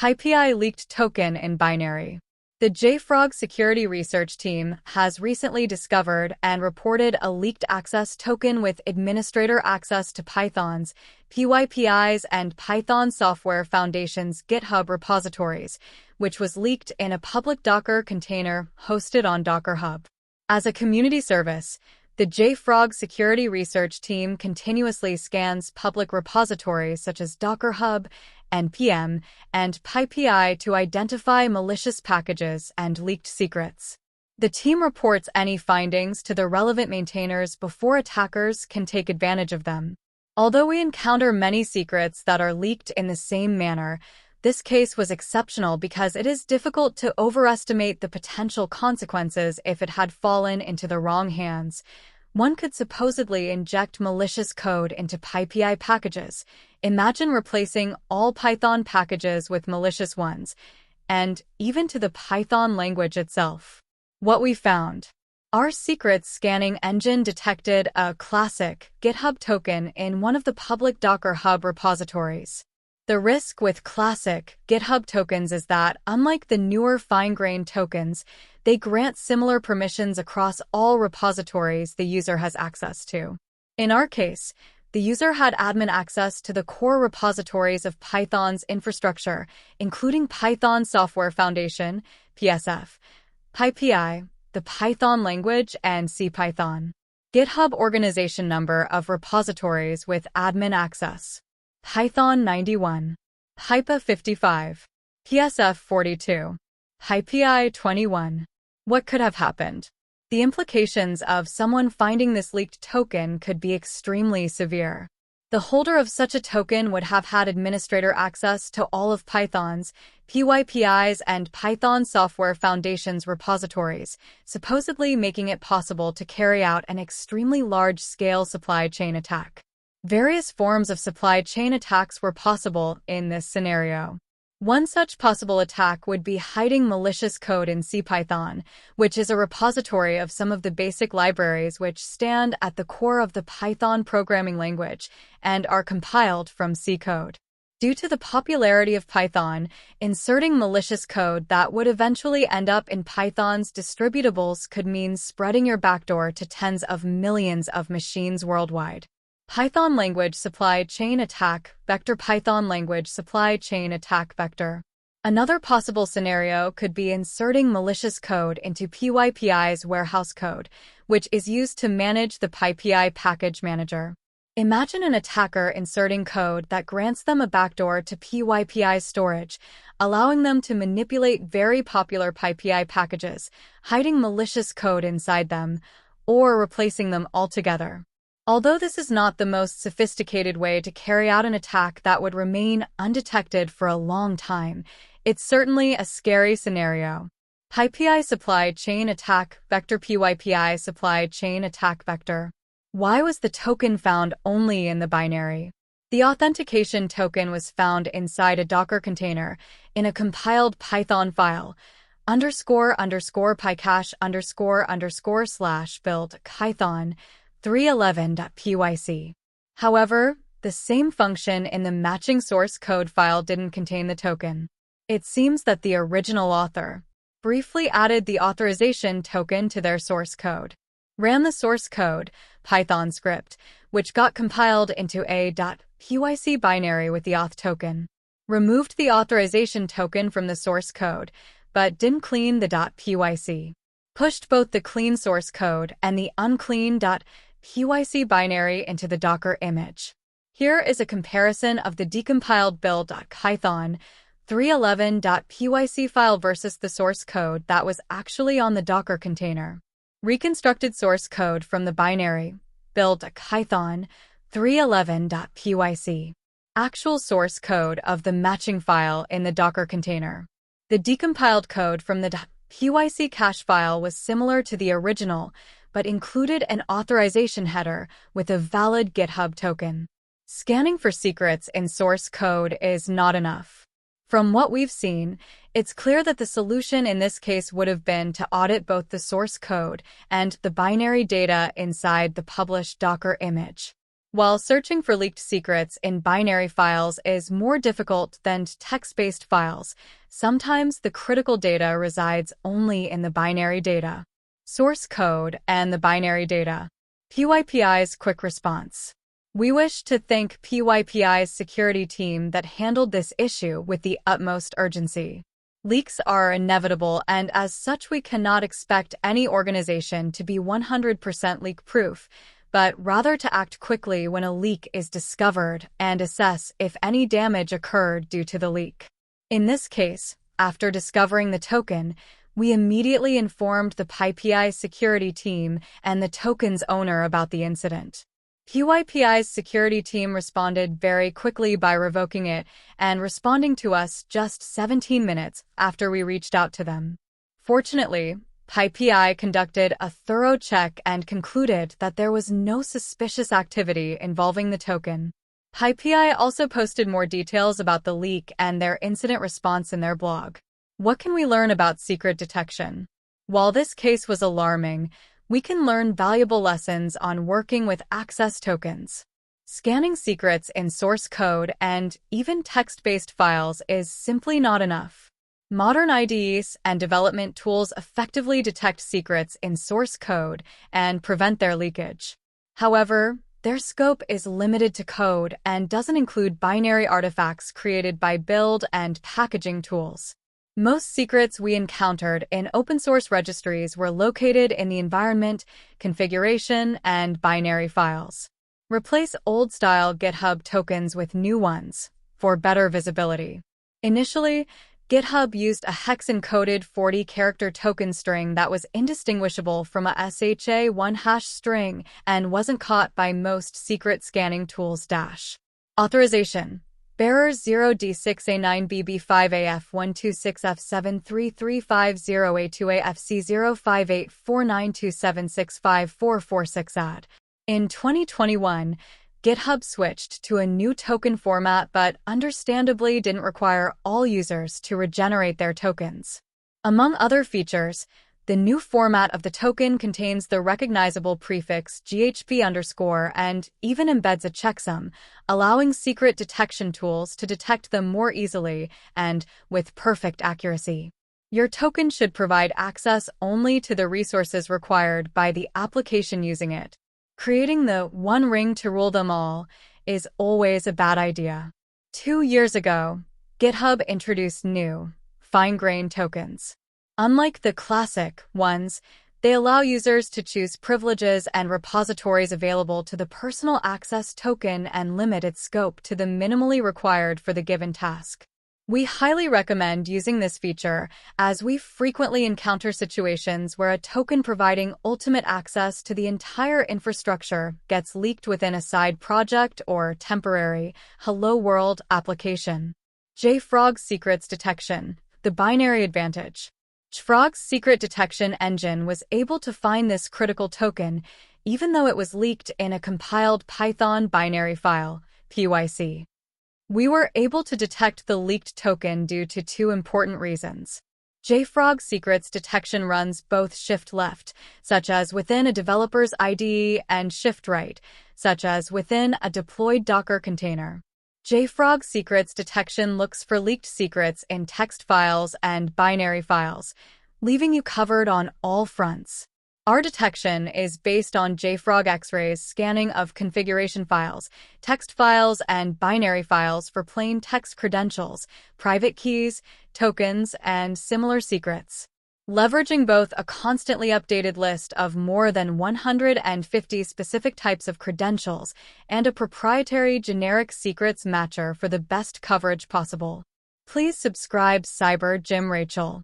PyPI leaked token in binary. The JFrog security research team has recently discovered and reported a leaked access token with administrator access to Python's, PyPI's, and Python Software Foundation's GitHub repositories, which was leaked in a public Docker container hosted on Docker Hub. As a community service, the JFrog security research team continuously scans public repositories such as Docker Hub, NPM, and PyPI to identify malicious packages and leaked secrets. The team reports any findings to the relevant maintainers before attackers can take advantage of them. Although we encounter many secrets that are leaked in the same manner, this case was exceptional because it is difficult to overestimate the potential consequences if it had fallen into the wrong hands. One could supposedly inject malicious code into PyPI packages. Imagine replacing all Python packages with malicious ones, and even to the Python language itself. What we found. Our secrets scanning engine detected a classic GitHub token in one of the public Docker Hub repositories. The risk with classic GitHub tokens is that, unlike the newer fine-grained tokens, they grant similar permissions across all repositories the user has access to. In our case, the user had admin access to the core repositories of Python's infrastructure, including Python Software Foundation, PSF, PyPI, the Python language, and CPython. GitHub organization number of repositories with admin access. Python 91, PyPA 55, PSF 42, PyPI 21. What could have happened? The implications of someone finding this leaked token could be extremely severe. The holder of such a token would have had administrator access to all of Python's, PyPI's, and Python Software Foundation's repositories, supposedly making it possible to carry out an extremely large-scale supply chain attack. Various forms of supply chain attacks were possible in this scenario. One such possible attack would be hiding malicious code in CPython, which is a repository of some of the basic libraries which stand at the core of the Python programming language and are compiled from C code. Due to the popularity of Python, inserting malicious code that would eventually end up in Python's distributables could mean spreading your backdoor to tens of millions of machines worldwide. Python language supply chain attack vector. Python language supply chain attack vector. Another possible scenario could be inserting malicious code into PyPI's warehouse code, which is used to manage the PyPI package manager. Imagine an attacker inserting code that grants them a backdoor to PyPI's storage, allowing them to manipulate very popular PyPI packages, hiding malicious code inside them, or replacing them altogether. Although this is not the most sophisticated way to carry out an attack that would remain undetected for a long time, it's certainly a scary scenario. PyPI supply chain attack vector. PyPI supply chain attack vector. Why was the token found only in the binary? The authentication token was found inside a Docker container in a compiled Python file, __pycache__/build Python 311.pyc. However, the same function in the matching source code file didn't contain the token. It seems that the original author briefly added the authorization token to their source code, ran the source code Python script, which got compiled into a .pyc binary with the auth token, removed the authorization token from the source code, but didn't clean the .pyc, pushed both the clean source code and the unclean .pyc binary into the Docker image. Here is a comparison of the decompiled build.python 311.pyc file versus the source code that was actually on the Docker container. Reconstructed source code from the binary build.python 311.pyc. Actual source code of the matching file in the Docker container. The decompiled code from the .pyc cache file was similar to the original, but included an authorization header with a valid GitHub token. Scanning for secrets in source code is not enough. From what we've seen, it's clear that the solution in this case would have been to audit both the source code and the binary data inside the published Docker image. While searching for leaked secrets in binary files is more difficult than text-based files, sometimes the critical data resides only in the binary data. Source code and the binary data. PYPI's quick response. We wish to thank PYPI's security team that handled this issue with the utmost urgency. Leaks are inevitable, and as such we cannot expect any organization to be 100% leak-proof, but rather to act quickly when a leak is discovered and assess if any damage occurred due to the leak. In this case, after discovering the token, we immediately informed the PYPI security team and the token's owner about the incident. PYPI's security team responded very quickly by revoking it and responding to us just 17 minutes after we reached out to them. Fortunately, PYPI conducted a thorough check and concluded that there was no suspicious activity involving the token. PYPI also posted more details about the leak and their incident response in their blog. What can we learn about secret detection? While this case was alarming, we can learn valuable lessons on working with access tokens. Scanning secrets in source code and even text-based files is simply not enough. Modern IDEs and development tools effectively detect secrets in source code and prevent their leakage. However, their scope is limited to code and doesn't include binary artifacts created by build and packaging tools. Most secrets we encountered in open-source registries were located in the environment, configuration, and binary files. Replace old-style GitHub tokens with new ones for better visibility. Initially, GitHub used a hex-encoded 40-character token string that was indistinguishable from a SHA-1 hash string and wasn't caught by most secret scanning tools. Authorization. Bearer 0D6A9BB5AF126F73350AFC0584927654446 AD. In 2021, GitHub switched to a new token format but understandably didn't require all users to regenerate their tokens. Among other features, the new format of the token contains the recognizable prefix ghp_ and even embeds a checksum, allowing secret detection tools to detect them more easily and with perfect accuracy. Your token should provide access only to the resources required by the application using it. Creating the one ring to rule them all is always a bad idea. 2 years ago, GitHub introduced new, fine-grained tokens. Unlike the classic ones, they allow users to choose privileges and repositories available to the personal access token and limit its scope to the minimally required for the given task. We highly recommend using this feature as we frequently encounter situations where a token providing ultimate access to the entire infrastructure gets leaked within a side project or temporary Hello World application. JFrog's Secrets Detection, the binary advantage. JFrog's secret detection engine was able to find this critical token, even though it was leaked in a compiled Python binary file, PYC. We were able to detect the leaked token due to 2 important reasons. JFrog's secrets detection runs both shift-left, such as within a developer's IDE, and shift-right, such as within a deployed Docker container. JFrog Secrets Detection looks for leaked secrets in text files and binary files, leaving you covered on all fronts. Our detection is based on JFrog X-Ray's scanning of configuration files, text files, and binary files for plain text credentials, private keys, tokens, and similar secrets. Leveraging both a constantly updated list of more than 150 specific types of credentials and a proprietary generic secrets matcher for the best coverage possible. Please subscribe Cyber Jim Rachel.